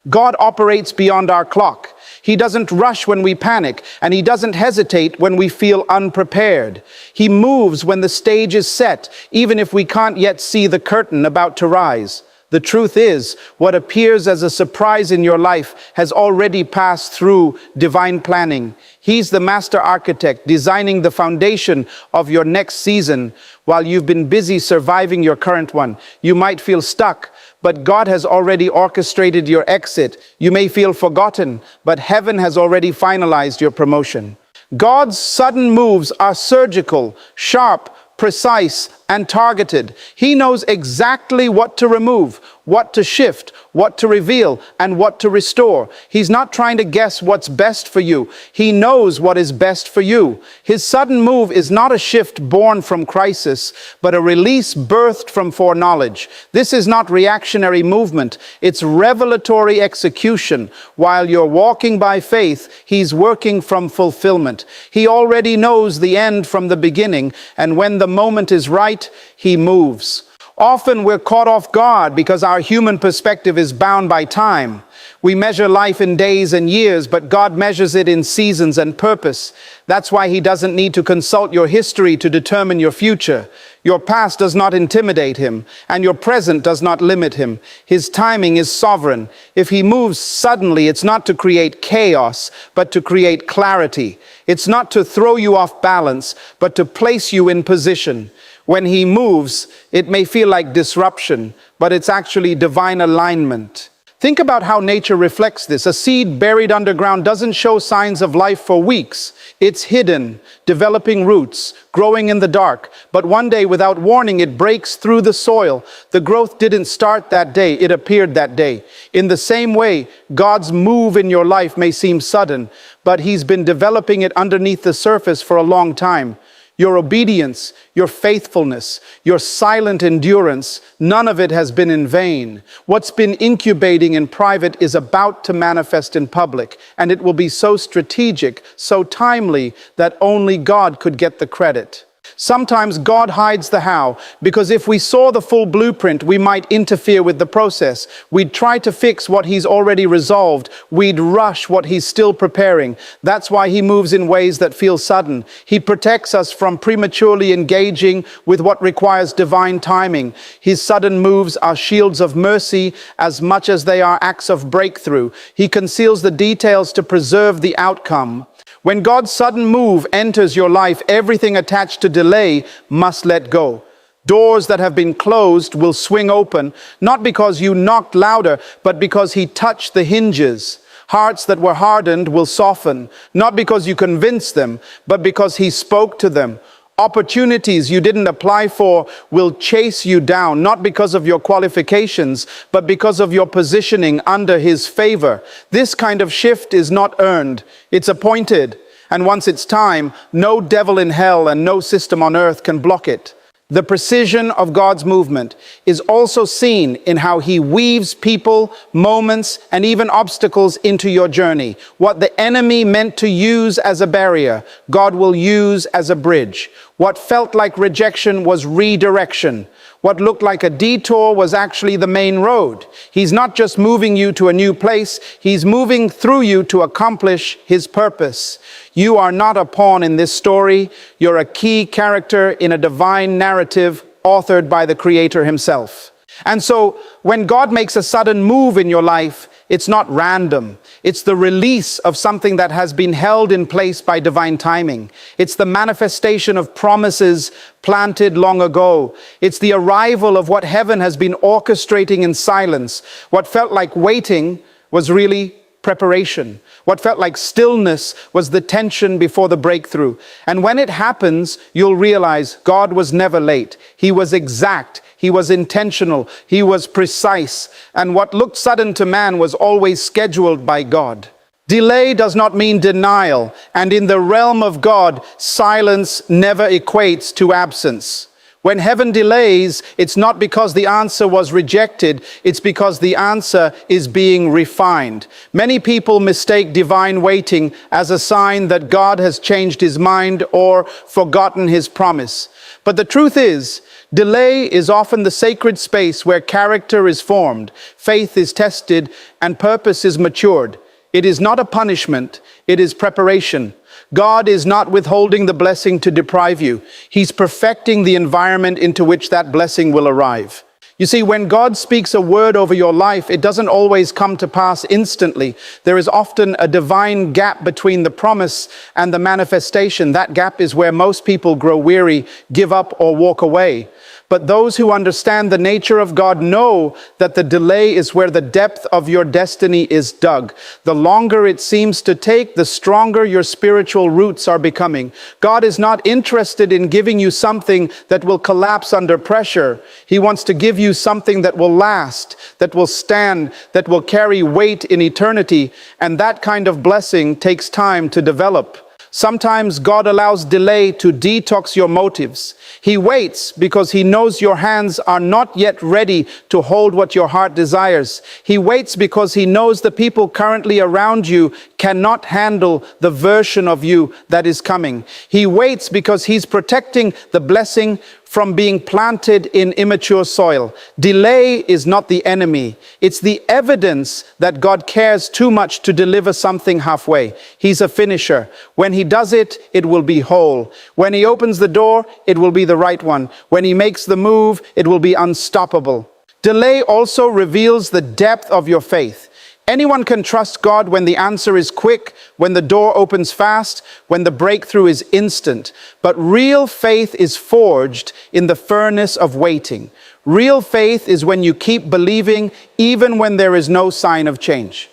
God operates beyond our clock. He doesn't rush when we panic, and he doesn't hesitate when we feel unprepared. He moves when the stage is set, even if we can't yet see the curtain about to rise. The truth is, what appears as a surprise in your life has already passed through divine planning. He's the master architect designing the foundation of your next season. While you've been busy surviving your current one, you might feel stuck, but God has already orchestrated your exit. You may feel forgotten, but heaven has already finalized your promotion. God's sudden moves are surgical, sharp, precise, and targeted. He knows exactly what to remove, what to shift, what to reveal, and what to restore. He's not trying to guess what's best for you. He knows what is best for you. His sudden move is not a shift born from crisis, but a release birthed from foreknowledge. This is not reactionary movement. It's revelatory execution. While you're walking by faith, he's working from fulfillment. He already knows the end from the beginning, and when the moment is right, he moves. Often we're caught off guard because our human perspective is bound by time. We measure life in days and years, but God measures it in seasons and purpose. That's why he doesn't need to consult your history to determine your future. Your past does not intimidate him, and your present does not limit him. His timing is sovereign. If he moves suddenly, it's not to create chaos, but to create clarity. It's not to throw you off balance, but to place you in position. When he moves, it may feel like disruption, but it's actually divine alignment. Think about how nature reflects this. A seed buried underground doesn't show signs of life for weeks. It's hidden, developing roots, growing in the dark. But one day, without warning, it breaks through the soil. The growth didn't start that day, it appeared that day. In the same way, God's move in your life may seem sudden, but he's been developing it underneath the surface for a long time. Your obedience, your faithfulness, your silent endurance, none of it has been in vain. What's been incubating in private is about to manifest in public, and it will be so strategic, so timely, that only God could get the credit. Sometimes God hides the how, because if we saw the full blueprint, we might interfere with the process. We'd try to fix what he's already resolved. We'd rush what he's still preparing. That's why he moves in ways that feel sudden. He protects us from prematurely engaging with what requires divine timing. His sudden moves are shields of mercy as much as they are acts of breakthrough. He conceals the details to preserve the outcome. When God's sudden move enters your life, everything attached to delay must let go. Doors that have been closed will swing open, not because you knocked louder, but because he touched the hinges. Hearts that were hardened will soften, not because you convinced them, but because he spoke to them. Opportunities you didn't apply for will chase you down, not because of your qualifications, but because of your positioning under his favor. This kind of shift is not earned, it's appointed. And once it's time, no devil in hell and no system on earth can block it. The precision of God's movement is also seen in how he weaves people, moments, and even obstacles into your journey. What the enemy meant to use as a barrier, God will use as a bridge. What felt like rejection was redirection. What looked like a detour was actually the main road. He's not just moving you to a new place, he's moving through you to accomplish his purpose. You are not a pawn in this story. You're a key character in a divine narrative authored by the Creator himself. And so when God makes a sudden move in your life, it's not random. It's the release of something that has been held in place by divine timing. It's the manifestation of promises planted long ago. It's the arrival of what heaven has been orchestrating in silence. What felt like waiting was really preparation. What felt like stillness was the tension before the breakthrough. And when it happens, you'll realize God was never late. He was exact. He was intentional. He was precise. And what looked sudden to man was always scheduled by God. Delay does not mean denial. And in the realm of God, silence never equates to absence. When heaven delays, it's not because the answer was rejected, it's because the answer is being refined. Many people mistake divine waiting as a sign that God has changed his mind or forgotten his promise. But the truth is, delay is often the sacred space where character is formed, faith is tested, and purpose is matured. It is not a punishment, it is preparation. God is not withholding the blessing to deprive you. He's perfecting the environment into which that blessing will arrive. You see, when God speaks a word over your life, it doesn't always come to pass instantly. There is often a divine gap between the promise and the manifestation. That gap is where most people grow weary, give up, or walk away. But those who understand the nature of God know that the delay is where the depth of your destiny is dug. The longer it seems to take, the stronger your spiritual roots are becoming. God is not interested in giving you something that will collapse under pressure. He wants to give you something that will last, that will stand, that will carry weight in eternity. And that kind of blessing takes time to develop. Sometimes God allows delay to detox your motives. He waits because he knows your hands are not yet ready to hold what your heart desires. He waits because he knows the people currently around you cannot handle the version of you that is coming. He waits because he's protecting the blessing from being planted in immature soil. Delay is not the enemy. It's the evidence that God cares too much to deliver something halfway. He's a finisher. When he does it, it will be whole. When he opens the door, it will be the right one. When he makes the move, it will be unstoppable. Delay also reveals the depth of your faith. Anyone can trust God when the answer is quick, when the door opens fast, when the breakthrough is instant. But real faith is forged in the furnace of waiting. Real faith is when you keep believing even when there is no sign of change.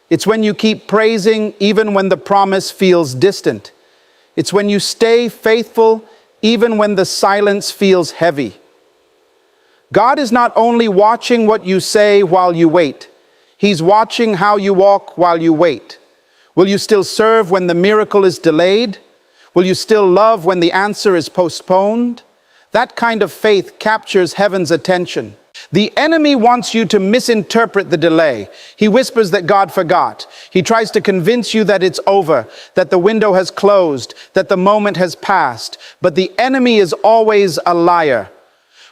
It's when you keep praising even when the promise feels distant. It's when you stay faithful even when the silence feels heavy. God is not only watching what you say while you wait. He's watching how you walk while you wait. Will you still serve when the miracle is delayed? Will you still love when the answer is postponed? That kind of faith captures heaven's attention. The enemy wants you to misinterpret the delay. He whispers that God forgot. He tries to convince you that it's over, that the window has closed, that the moment has passed. But the enemy is always a liar.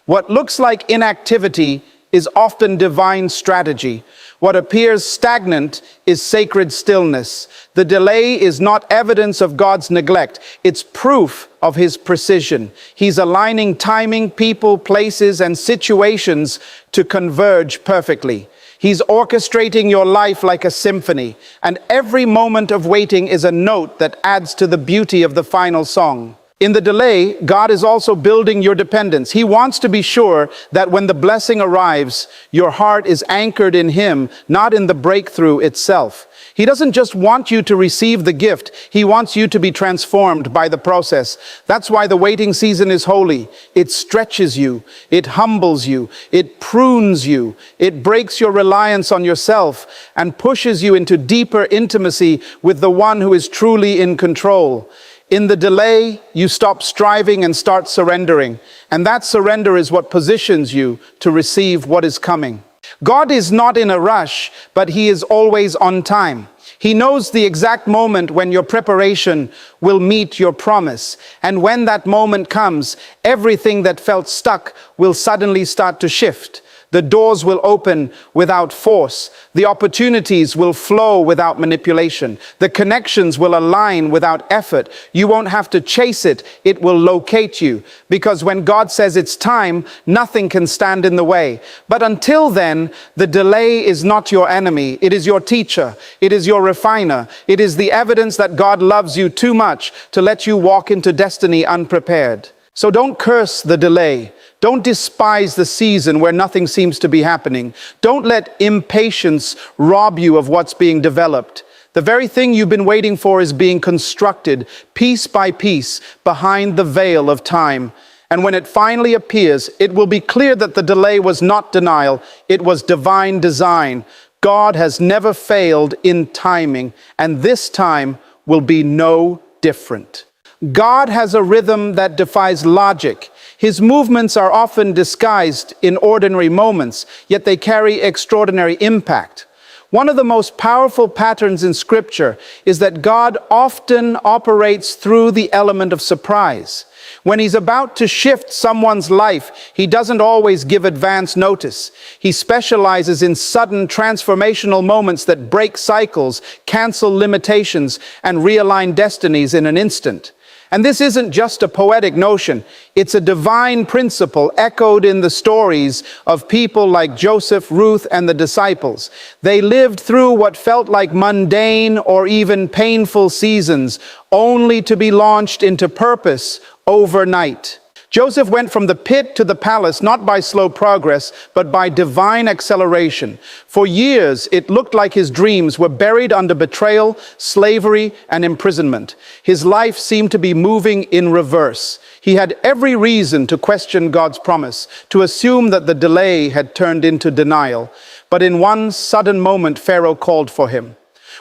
What looks like inactivity is often divine strategy. What appears stagnant is sacred stillness. The delay is not evidence of God's neglect. It's proof of his precision. He's aligning timing, people, places, and situations to converge perfectly. He's orchestrating your life like a symphony, and every moment of waiting is a note that adds to the beauty of the final song. In the delay, God is also building your dependence. He wants to be sure that when the blessing arrives, your heart is anchored in him, not in the breakthrough itself. He doesn't just want you to receive the gift. He wants you to be transformed by the process. That's why the waiting season is holy. It stretches you. It humbles you. It prunes you. It breaks your reliance on yourself and pushes you into deeper intimacy with the one who is truly in control. In the delay, you stop striving and start surrendering. And that surrender is what positions you to receive what is coming. God is not in a rush, but he is always on time. He knows the exact moment when your preparation will meet your promise. And when that moment comes, everything that felt stuck will suddenly start to shift. The doors will open without force. The opportunities will flow without manipulation. The connections will align without effort. You won't have to chase it. It will locate you. Because when God says it's time, nothing can stand in the way. But until then, the delay is not your enemy. It is your teacher. It is your refiner. It is the evidence that God loves you too much to let you walk into destiny unprepared. So don't curse the delay. Don't despise the season where nothing seems to be happening. Don't let impatience rob you of what's being developed. The very thing you've been waiting for is being constructed piece by piece behind the veil of time. And when it finally appears, it will be clear that the delay was not denial, it was divine design. God has never failed in timing, and this time will be no different. God has a rhythm that defies logic. His movements are often disguised in ordinary moments, yet they carry extraordinary impact. One of the most powerful patterns in Scripture is that God often operates through the element of surprise. When He's about to shift someone's life, He doesn't always give advance notice. He specializes in sudden transformational moments that break cycles, cancel limitations, and realign destinies in an instant. And this isn't just a poetic notion. It's a divine principle echoed in the stories of people like Joseph, Ruth, and the disciples. They lived through what felt like mundane or even painful seasons, only to be launched into purpose overnight. Joseph went from the pit to the palace not by slow progress, but by divine acceleration. For years, it looked like his dreams were buried under betrayal, slavery, and imprisonment. His life seemed to be moving in reverse. He had every reason to question God's promise, to assume that the delay had turned into denial. But in one sudden moment, Pharaoh called for him.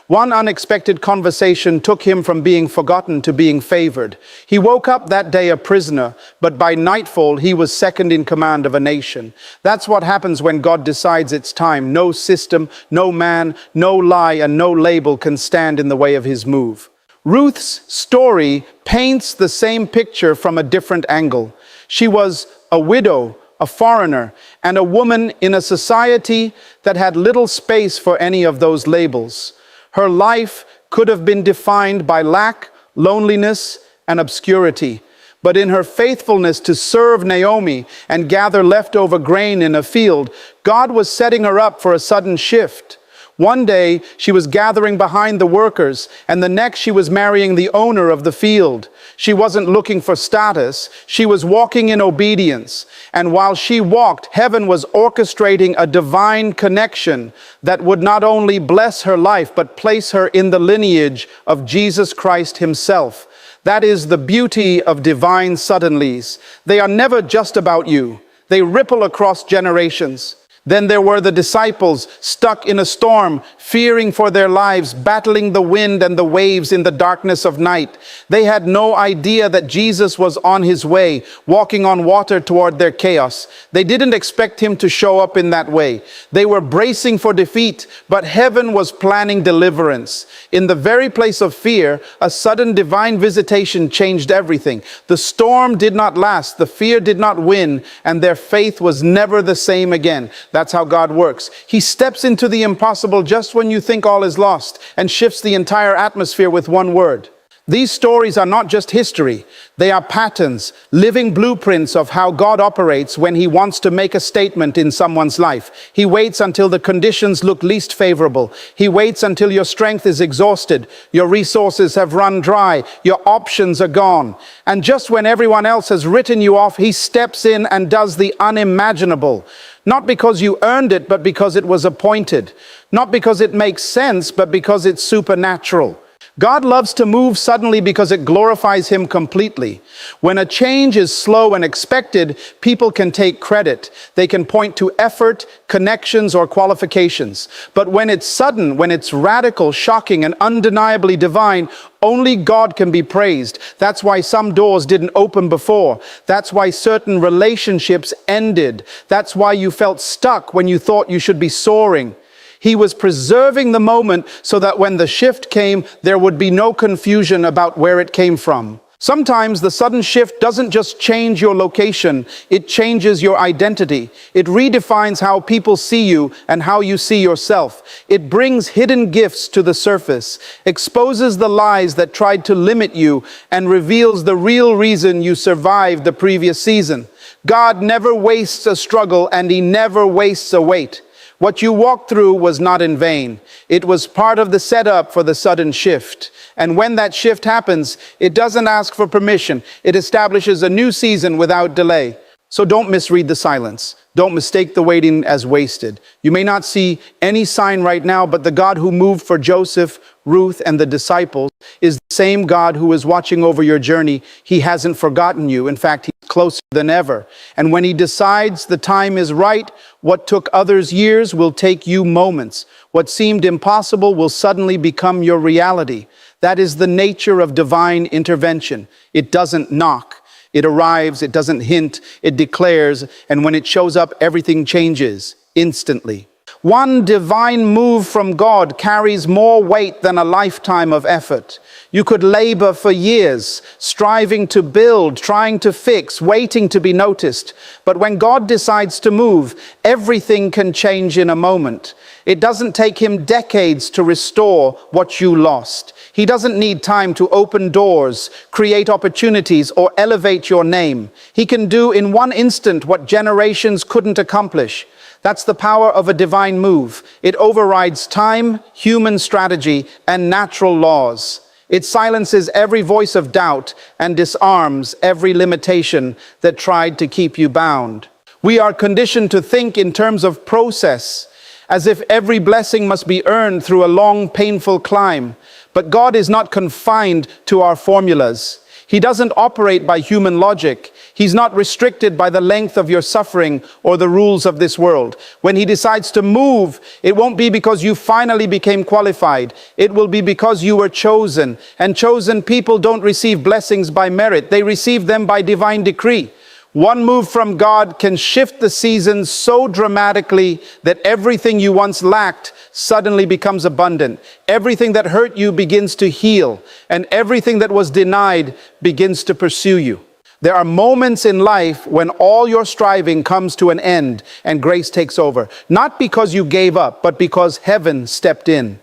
One unexpected conversation took him from being forgotten to being favored. He woke up that day a prisoner, but by nightfall he was second in command of a nation. That's what happens when God decides it's time. No system, no man, no lie, and no label can stand in the way of His move. Ruth's story paints the same picture from a different angle. She was a widow, a foreigner, and a woman in a society that had little space for any of those labels. Her life could have been defined by lack, loneliness, and obscurity. But in her faithfulness to serve Naomi and gather leftover grain in a field, God was setting her up for a sudden shift. One day, she was gathering behind the workers, and the next she was marrying the owner of the field. She wasn't looking for status, she was walking in obedience. And while she walked, heaven was orchestrating a divine connection that would not only bless her life, but place her in the lineage of Jesus Christ Himself. That is the beauty of divine suddenlies. They are never just about you. They ripple across generations. Then there were the disciples stuck in a storm, fearing for their lives, battling the wind and the waves in the darkness of night. They had no idea that Jesus was on His way, walking on water toward their chaos. They didn't expect Him to show up in that way. They were bracing for defeat, but heaven was planning deliverance. In the very place of fear, a sudden divine visitation changed everything. The storm did not last, the fear did not win, and their faith was never the same again. That's how God works. He steps into the impossible just when you think all is lost and shifts the entire atmosphere with one word. These stories are not just history. They are patterns, living blueprints of how God operates when He wants to make a statement in someone's life. He waits until the conditions look least favorable. He waits until your strength is exhausted, your resources have run dry, your options are gone. And just when everyone else has written you off, He steps in and does the unimaginable. Not because you earned it, but because it was appointed. Not because it makes sense, but because it's supernatural. God loves to move suddenly because it glorifies Him completely. When a change is slow and expected, people can take credit. They can point to effort, connections, or qualifications. But when it's sudden, when it's radical, shocking, and undeniably divine, only God can be praised. That's why some doors didn't open before. That's why certain relationships ended. That's why you felt stuck when you thought you should be soaring. He was preserving the moment so that when the shift came, there would be no confusion about where it came from. Sometimes the sudden shift doesn't just change your location, it changes your identity. It redefines how people see you and how you see yourself. It brings hidden gifts to the surface, exposes the lies that tried to limit you, and reveals the real reason you survived the previous season. God never wastes a struggle, and He never wastes a wait. What you walked through was not in vain. It was part of the setup for the sudden shift. And when that shift happens, it doesn't ask for permission. It establishes a new season without delay. So don't misread the silence. Don't mistake the waiting as wasted. You may not see any sign right now, but the God who moved for Joseph, Ruth, and the disciples is the same God who is watching over your journey. He hasn't forgotten you. In fact, He's closer than ever. And when He decides the time is right, what took others years will take you moments. What seemed impossible will suddenly become your reality. That is the nature of divine intervention. It doesn't knock. It arrives, it doesn't hint, it declares, and when it shows up, everything changes instantly. One divine move from God carries more weight than a lifetime of effort. You could labor for years, striving to build, trying to fix, waiting to be noticed. But when God decides to move, everything can change in a moment. It doesn't take him decades to restore what you lost. He doesn't need time to open doors, create opportunities, or elevate your name. He can do in one instant what generations couldn't accomplish. That's the power of a divine move. It overrides time, human strategy, and natural laws. It silences every voice of doubt and disarms every limitation that tried to keep you bound. We are conditioned to think in terms of process, as if every blessing must be earned through a long, painful climb. But God is not confined to our formulas. He doesn't operate by human logic. He's not restricted by the length of your suffering or the rules of this world. When he decides to move, it won't be because you finally became qualified. It will be because you were chosen. And chosen people don't receive blessings by merit. They receive them by divine decree. One move from God can shift the seasons so dramatically that everything you once lacked suddenly becomes abundant. Everything that hurt you begins to heal, and everything that was denied begins to pursue you. There are moments in life when all your striving comes to an end and grace takes over. Not because you gave up, but because heaven stepped in.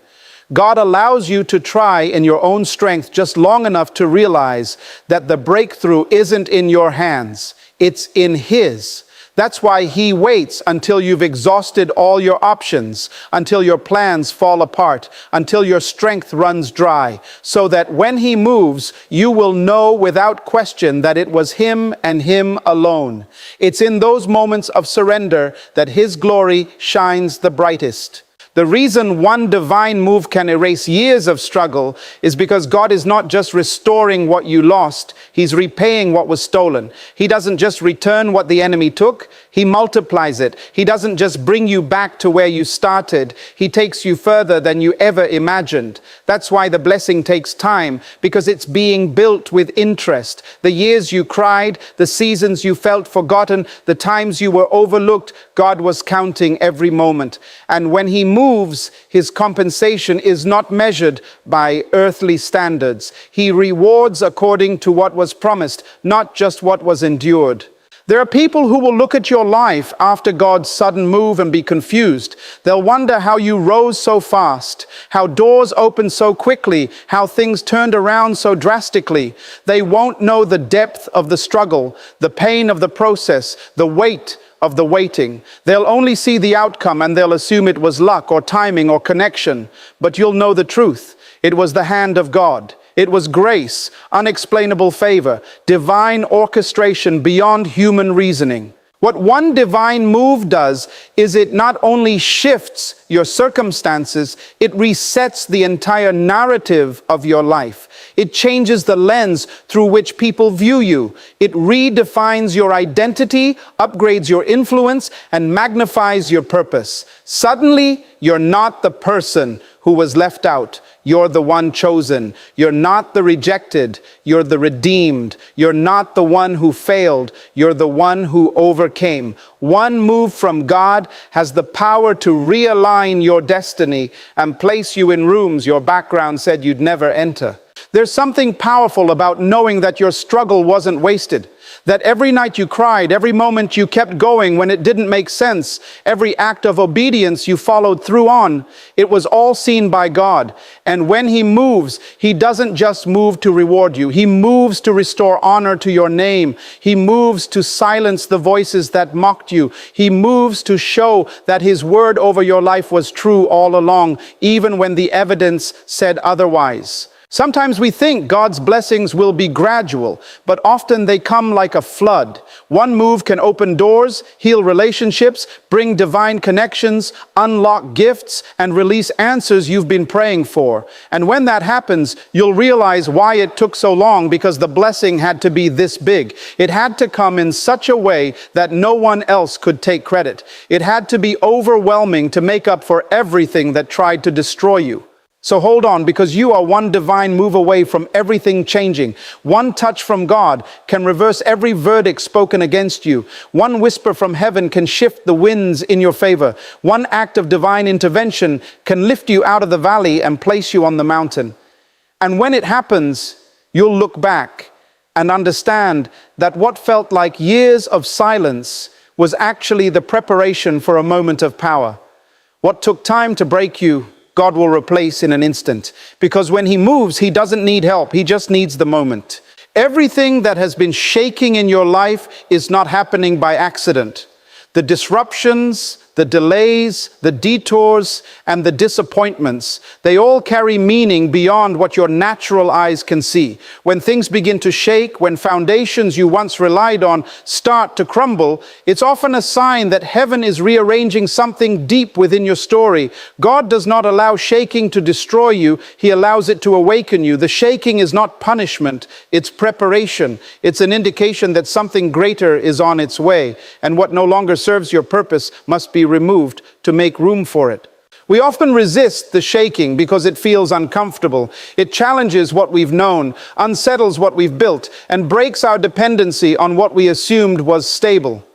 God allows you to try in your own strength just long enough to realize that the breakthrough isn't in your hands. It's in his. That's why he waits until you've exhausted all your options, until your plans fall apart, until your strength runs dry, so that when he moves, you will know without question that it was him and him alone. It's in those moments of surrender that his glory shines the brightest. The reason one divine move can erase years of struggle is because God is not just restoring what you lost, he's repaying what was stolen. He doesn't just return what the enemy took, he multiplies it. He doesn't just bring you back to where you started, he takes you further than you ever imagined. That's why the blessing takes time, because it's being built with interest. The years you cried, the seasons you felt forgotten, the times you were overlooked, God was counting every moment. And when he moves, his compensation is not measured by earthly standards. He rewards according to what was promised, not just what was endured. There are people who will look at your life after God's sudden move and be confused. They'll wonder how you rose so fast, how doors opened so quickly, how things turned around so drastically. They won't know the depth of the struggle, the pain of the process, the weight of the waiting. They'll only see the outcome and they'll assume it was luck or timing or connection. But you'll know the truth. It was the hand of God. It was grace, unexplainable favor, divine orchestration beyond human reasoning. What one divine move does is it not only shifts your circumstances, it resets the entire narrative of your life. It changes the lens through which people view you. It redefines your identity, upgrades your influence, and magnifies your purpose. Suddenly, you're not the person who was left out. You're the one chosen. You're not the rejected. You're the redeemed. You're not the one who failed. You're the one who overcame. One move from God has the power to realign your destiny and place you in rooms your background said you'd never enter. There's something powerful about knowing that your struggle wasn't wasted. That every night you cried, every moment you kept going when it didn't make sense, every act of obedience you followed through on, it was all seen by God. And when he moves, he doesn't just move to reward you. He moves to restore honor to your name. He moves to silence the voices that mocked you. He moves to show that his word over your life was true all along, even when the evidence said otherwise. Sometimes we think God's blessings will be gradual, but often they come like a flood. One move can open doors, heal relationships, bring divine connections, unlock gifts, and release answers you've been praying for. And when that happens, you'll realize why it took so long, because the blessing had to be this big. It had to come in such a way that no one else could take credit. It had to be overwhelming to make up for everything that tried to destroy you. So hold on, because you are one divine move away from everything changing. One touch from God can reverse every verdict spoken against you. One whisper from heaven can shift the winds in your favor. One act of divine intervention can lift you out of the valley and place you on the mountain. And when it happens, you'll look back and understand that what felt like years of silence was actually the preparation for a moment of power. What took time to break you, God will replace in an instant. Because when He moves, He doesn't need help. He just needs the moment. Everything that has been shaking in your life is not happening by accident. The disruptions, the delays, the detours, and the disappointments, they all carry meaning beyond what your natural eyes can see. When things begin to shake, when foundations you once relied on start to crumble, it's often a sign that heaven is rearranging something deep within your story. God does not allow shaking to destroy you. He allows it to awaken you. The shaking is not punishment, it's preparation. It's an indication that something greater is on its way, and what no longer serves your purpose must be removed to make room for it. We often resist the shaking because it feels uncomfortable. It challenges what we've known, unsettles what we've built, and breaks our dependency on what we assumed was stable.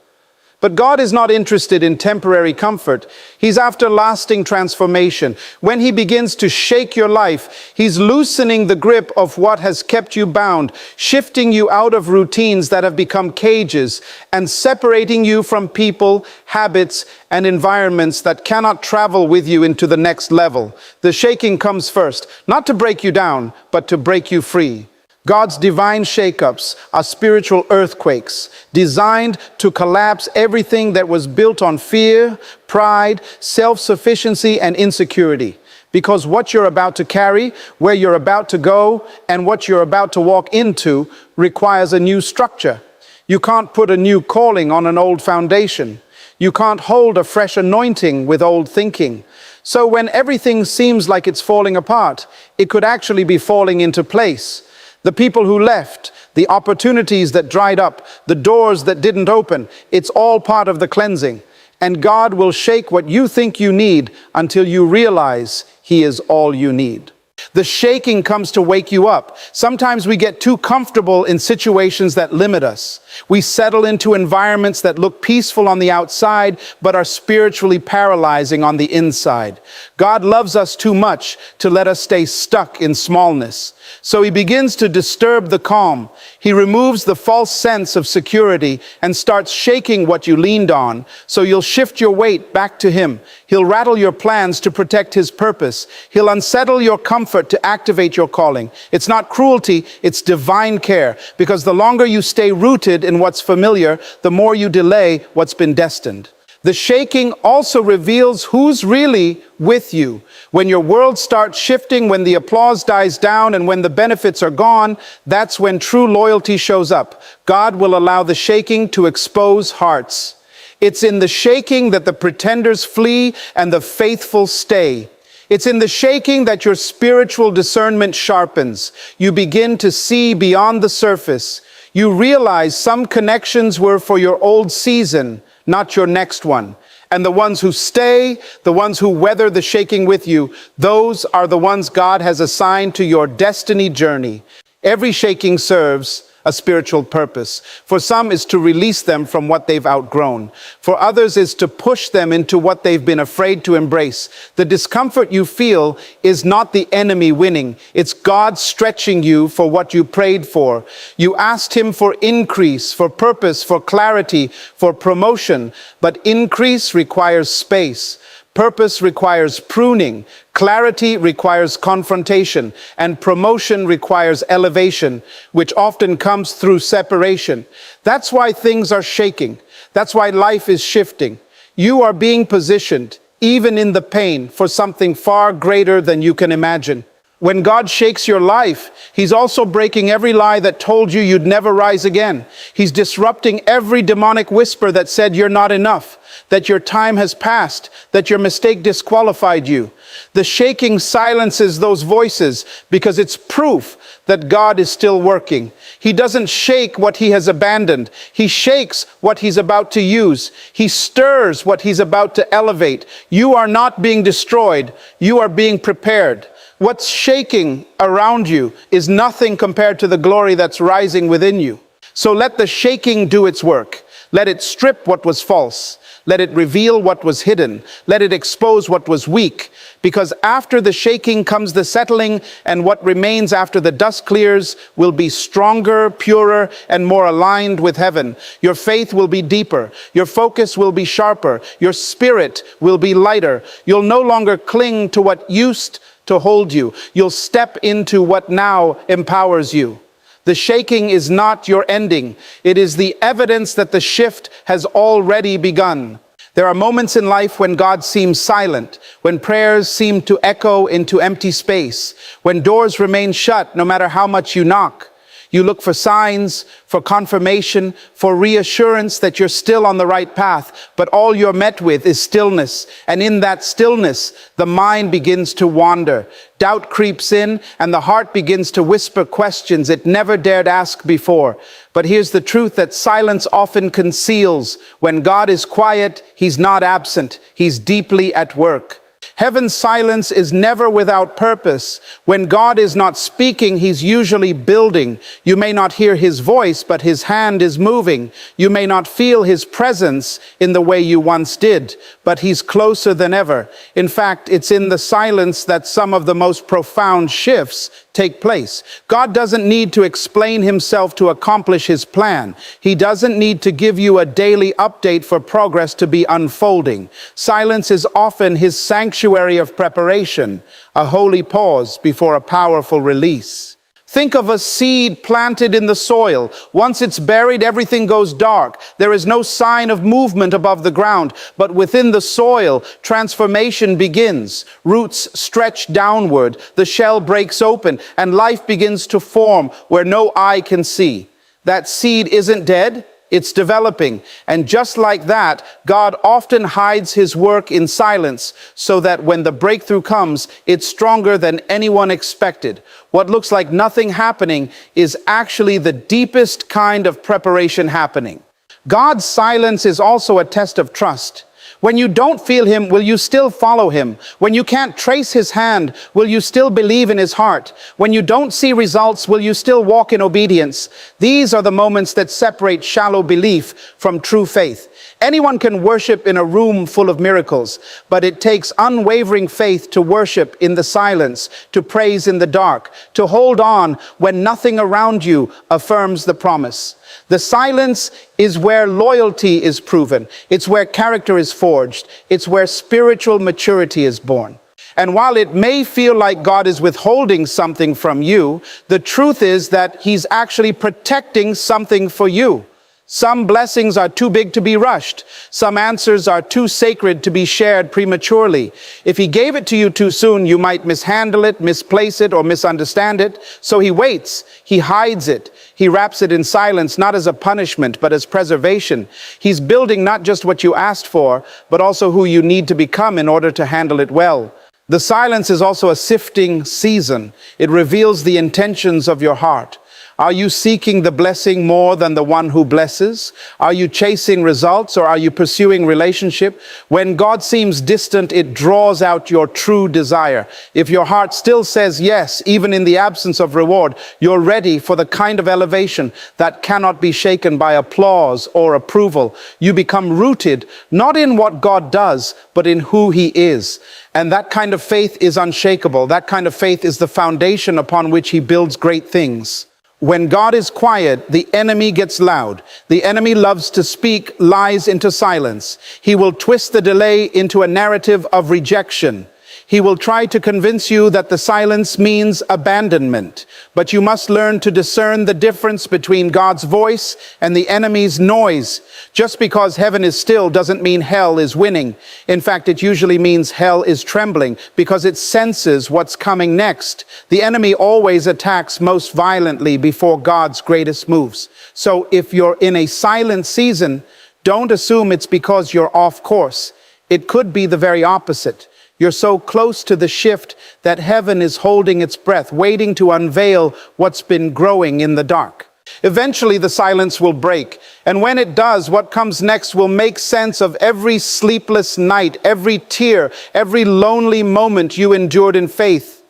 But God is not interested in temporary comfort. He's after lasting transformation. When He begins to shake your life, He's loosening the grip of what has kept you bound, shifting you out of routines that have become cages, and separating you from people, habits, and environments that cannot travel with you into the next level. The shaking comes first, not to break you down, but to break you free. God's divine shakeups are spiritual earthquakes designed to collapse everything that was built on fear, pride, self-sufficiency, and insecurity. Because what you're about to carry, where you're about to go, and what you're about to walk into requires a new structure. You can't put a new calling on an old foundation. You can't hold a fresh anointing with old thinking. So when everything seems like it's falling apart, it could actually be falling into place. The people who left, the opportunities that dried up, the doors that didn't open, it's all part of the cleansing. And God will shake what you think you need until you realize He is all you need. The shaking comes to wake you up. Sometimes we get too comfortable in situations that limit us. We settle into environments that look peaceful on the outside, but are spiritually paralyzing on the inside. God loves us too much to let us stay stuck in smallness. So He begins to disturb the calm. He removes the false sense of security and starts shaking what you leaned on, so you'll shift your weight back to Him. He'll rattle your plans to protect His purpose. He'll unsettle your comfort to activate your calling. It's not cruelty, it's divine care, because the longer you stay rooted in what's familiar, the more you delay what's been destined. The shaking also reveals who's really with you. When your world starts shifting, when the applause dies down, and when the benefits are gone, that's when true loyalty shows up. God will allow the shaking to expose hearts. It's in the shaking that the pretenders flee and the faithful stay. It's in the shaking that your spiritual discernment sharpens. You begin to see beyond the surface. You realize some connections were for your old season, not your next one. And the ones who stay, the ones who weather the shaking with you, those are the ones God has assigned to your destiny journey. Every shaking serves a spiritual purpose. For some is to release them from what they've outgrown. For others is to push them into what they've been afraid to embrace. The discomfort you feel is not the enemy winning. It's God stretching you for what you prayed for. You asked Him for increase, for purpose, for clarity, for promotion. But increase requires space. Purpose requires pruning, clarity requires confrontation, and promotion requires elevation, which often comes through separation. That's why things are shaking. That's why life is shifting. You are being positioned, even in the pain, for something far greater than you can imagine. When God shakes your life, He's also breaking every lie that told you you'd never rise again. He's disrupting every demonic whisper that said you're not enough, that your time has passed, that your mistake disqualified you. The shaking silences those voices because it's proof that God is still working. He doesn't shake what He has abandoned. He shakes what He's about to use. He stirs what He's about to elevate. You are not being destroyed. You are being prepared. What's shaking around you is nothing compared to the glory that's rising within you. So let the shaking do its work. Let it strip what was false. Let it reveal what was hidden. Let it expose what was weak. Because after the shaking comes the settling, and what remains after the dust clears will be stronger, purer, and more aligned with heaven. Your faith will be deeper. Your focus will be sharper. Your spirit will be lighter. You'll no longer cling to what used to hold you. You'll step into what now empowers you. The shaking is not your ending. It is the evidence that the shift has already begun. There are moments in life when God seems silent, when prayers seem to echo into empty space, when doors remain shut no matter how much you knock. You look for signs, for confirmation, for reassurance that you're still on the right path, but all you're met with is stillness. And in that stillness, the mind begins to wander. Doubt creeps in, and the heart begins to whisper questions it never dared ask before. But here's the truth that silence often conceals. When God is quiet, He's not absent. He's deeply at work. Heaven's silence is never without purpose. When God is not speaking, He's usually building. You may not hear His voice, but His hand is moving. You may not feel His presence in the way you once did, but He's closer than ever. In fact, it's in the silence that some of the most profound shifts take place. God doesn't need to explain Himself to accomplish His plan. He doesn't need to give you a daily update for progress to be unfolding. Silence is often His sanctuary of preparation, a holy pause before a powerful release. Think of a seed planted in the soil. Once it's buried, everything goes dark. There is no sign of movement above the ground. But within the soil, transformation begins. Roots stretch downward, the shell breaks open, and life begins to form where no eye can see. That seed isn't dead. It's developing. And just like that, God often hides His work in silence so that when the breakthrough comes, it's stronger than anyone expected. What looks like nothing happening is actually the deepest kind of preparation happening. God's silence is also a test of trust. When you don't feel Him, will you still follow Him? When you can't trace His hand, will you still believe in His heart? When you don't see results, will you still walk in obedience? These are the moments that separate shallow belief from true faith. Anyone can worship in a room full of miracles, but it takes unwavering faith to worship in the silence, to praise in the dark, to hold on when nothing around you affirms the promise. The silence is where loyalty is proven. It's where character is forged. It's where spiritual maturity is born. And while it may feel like God is withholding something from you, the truth is that He's actually protecting something for you. Some blessings are too big to be rushed. Some answers are too sacred to be shared prematurely. If He gave it to you too soon, you might mishandle it, misplace it, or misunderstand it. So He waits. He hides it. He wraps it in silence, not as a punishment, but as preservation. He's building not just what you asked for, but also who you need to become in order to handle it well. The silence is also a sifting season. It reveals the intentions of your heart. Are you seeking the blessing more than the one who blesses? Are you chasing results, or are you pursuing relationship? When God seems distant, it draws out your true desire. If your heart still says yes, even in the absence of reward, you're ready for the kind of elevation that cannot be shaken by applause or approval. You become rooted not in what God does, but in who He is. And that kind of faith is unshakable. That kind of faith is the foundation upon which He builds great things. When God is quiet, the enemy gets loud. The enemy loves to speak lies into silence. He will twist the delay into a narrative of rejection. He will try to convince you that the silence means abandonment. But you must learn to discern the difference between God's voice and the enemy's noise. Just because heaven is still doesn't mean hell is winning. In fact, it usually means hell is trembling because it senses what's coming next. The enemy always attacks most violently before God's greatest moves. So if you're in a silent season, don't assume it's because you're off course. It could be the very opposite. You're so close to the shift that heaven is holding its breath, waiting to unveil what's been growing in the dark. Eventually, the silence will break. And when it does, what comes next will make sense of every sleepless night, every tear, every lonely moment you endured in faith.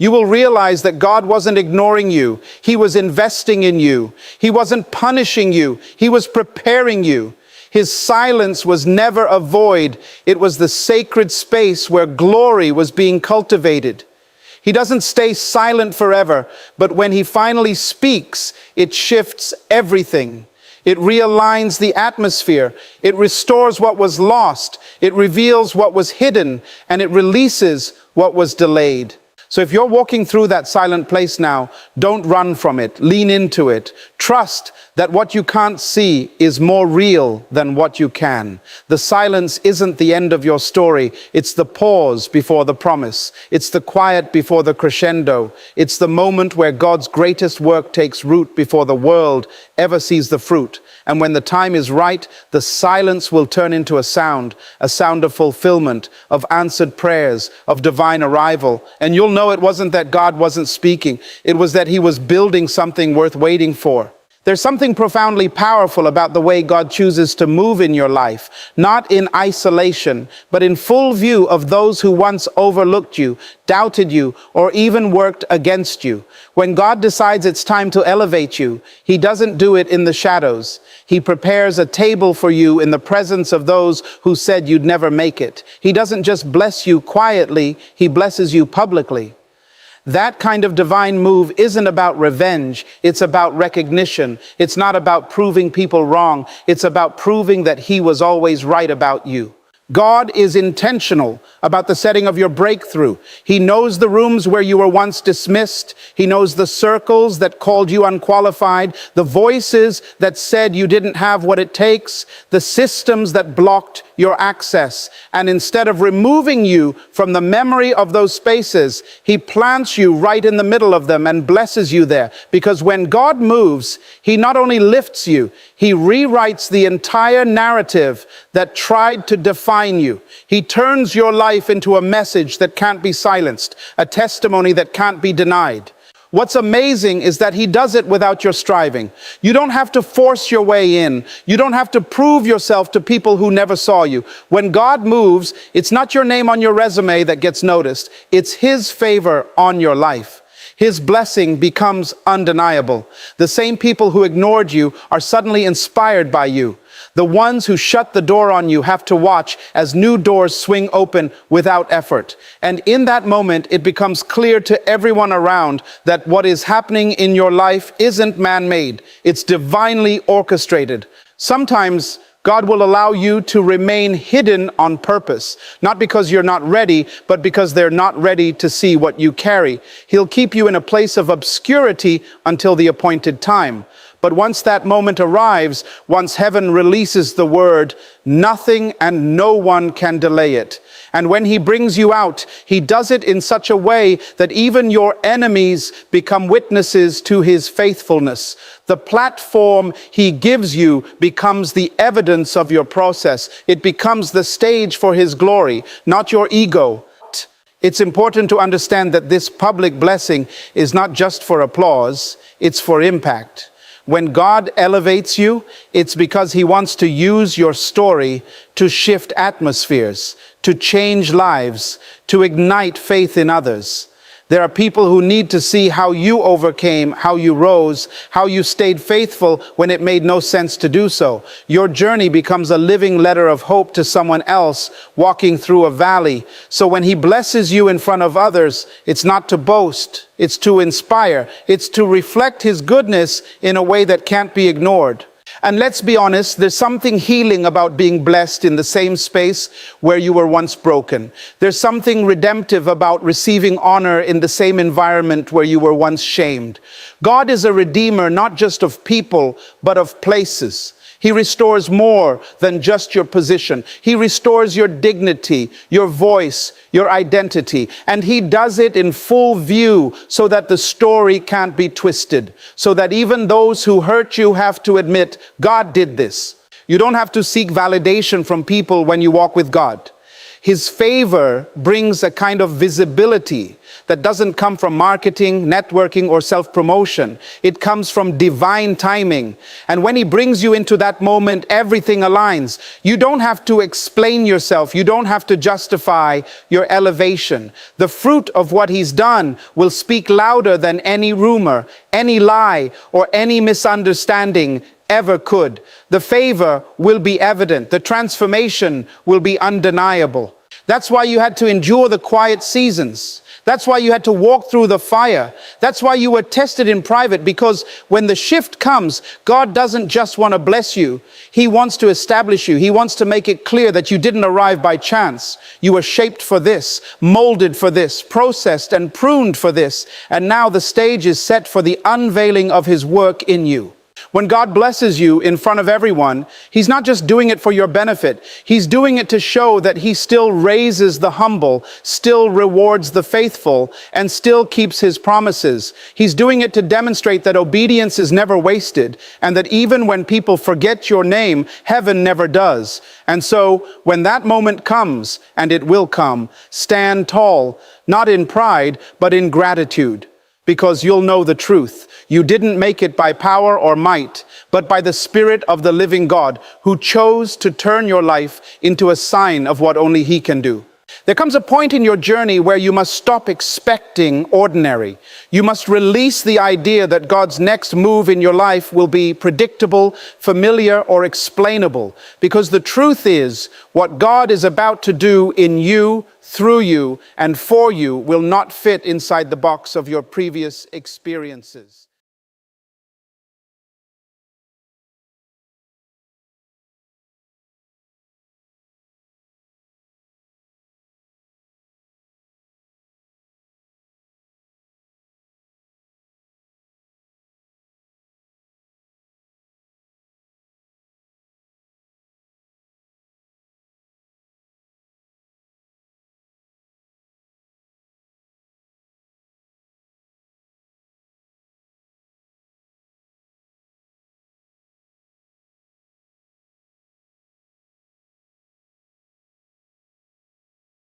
You will realize that God wasn't ignoring you. He was investing in you. He wasn't punishing you. He was preparing you. His silence was never a void. It was the sacred space where glory was being cultivated. He doesn't stay silent forever, but when he finally speaks, it shifts everything. It realigns the atmosphere. It restores what was lost. It reveals what was hidden, and it releases what was delayed. So if you're walking through that silent place now, don't run from it. Lean into it. Trust that what you can't see is more real than what you can. The silence isn't the end of your story. It's the pause before the promise. It's the quiet before the crescendo. It's the moment where God's greatest work takes root before the world ever sees the fruit. And when the time is right, the silence will turn into a sound of fulfillment, of answered prayers, of divine arrival. And you'll know it wasn't that God wasn't speaking. It was that he was building something worth waiting for. There's something profoundly powerful about the way God chooses to move in your life, not in isolation, but in full view of those who once overlooked you, doubted you, or even worked against you. When God decides it's time to elevate you, he doesn't do it in the shadows. He prepares a table for you in the presence of those who said you'd never make it. He doesn't just bless you quietly, he blesses you publicly. That kind of divine move isn't about revenge. It's about recognition. It's not about proving people wrong. It's about proving that he was always right about you. God is intentional about the setting of your breakthrough. He knows the rooms where you were once dismissed. He knows the circles that called you unqualified, the voices that said you didn't have what it takes, the systems that blocked your access. And instead of removing you from the memory of those spaces, he plants you right in the middle of them and blesses you there. Because when God moves, he not only lifts you, he rewrites the entire narrative that tried to define you. He turns your life into a message that can't be silenced, a testimony that can't be denied. What's amazing is that he does it without your striving. You don't have to force your way in. You don't have to prove yourself to people who never saw you. When God moves, it's not your name on your resume that gets noticed. It's his favor on your life. His blessing becomes undeniable. The same people who ignored you are suddenly inspired by you. The ones who shut the door on you have to watch as new doors swing open without effort. And in that moment, it becomes clear to everyone around that what is happening in your life isn't man-made. It's divinely orchestrated. Sometimes God will allow you to remain hidden on purpose, not because you're not ready, but because they're not ready to see what you carry. He'll keep you in a place of obscurity until the appointed time. But once that moment arrives, once heaven releases the word, nothing and no one can delay it. And when he brings you out, he does it in such a way that even your enemies become witnesses to his faithfulness. The platform he gives you becomes the evidence of your process. It becomes the stage for his glory, not your ego. It's important to understand that this public blessing is not just for applause, it's for impact. When God elevates you, it's because he wants to use your story to shift atmospheres, to change lives, to ignite faith in others. There are people who need to see how you overcame, how you rose, how you stayed faithful when it made no sense to do so. Your journey becomes a living letter of hope to someone else walking through a valley. So when he blesses you in front of others, it's not to boast, it's to inspire, it's to reflect his goodness in a way that can't be ignored. And let's be honest, there's something healing about being blessed in the same space where you were once broken. There's something redemptive about receiving honor in the same environment where you were once shamed. God is a redeemer, not just of people, but of places. He restores more than just your position. He restores your dignity, your voice, your identity. And he does it in full view so that the story can't be twisted. So that even those who hurt you have to admit, God did this. You don't have to seek validation from people when you walk with God. His favor brings a kind of visibility that doesn't come from marketing, networking, or self-promotion. It comes from divine timing. And when He brings you into that moment, everything aligns. You don't have to explain yourself. You don't have to justify your elevation. The fruit of what He's done will speak louder than any rumor, any lie, or any misunderstanding ever could. The favor will be evident. The transformation will be undeniable. That's why you had to endure the quiet seasons. That's why you had to walk through the fire. That's why you were tested in private, because when the shift comes, God doesn't just want to bless you. He wants to establish you. He wants to make it clear that you didn't arrive by chance. You were shaped for this, molded for this, processed and pruned for this. And now the stage is set for the unveiling of His work in you. When God blesses you in front of everyone, He's not just doing it for your benefit. He's doing it to show that He still raises the humble, still rewards the faithful, and still keeps His promises. He's doing it to demonstrate that obedience is never wasted, and that even when people forget your name, heaven never does. And so, when that moment comes, and it will come, stand tall, not in pride, but in gratitude, because you'll know the truth. You didn't make it by power or might, but by the Spirit of the living God, who chose to turn your life into a sign of what only He can do. There comes a point in your journey where you must stop expecting ordinary. You must release the idea that God's next move in your life will be predictable, familiar, or explainable. Because the truth is, what God is about to do in you, through you, and for you will not fit inside the box of your previous experiences.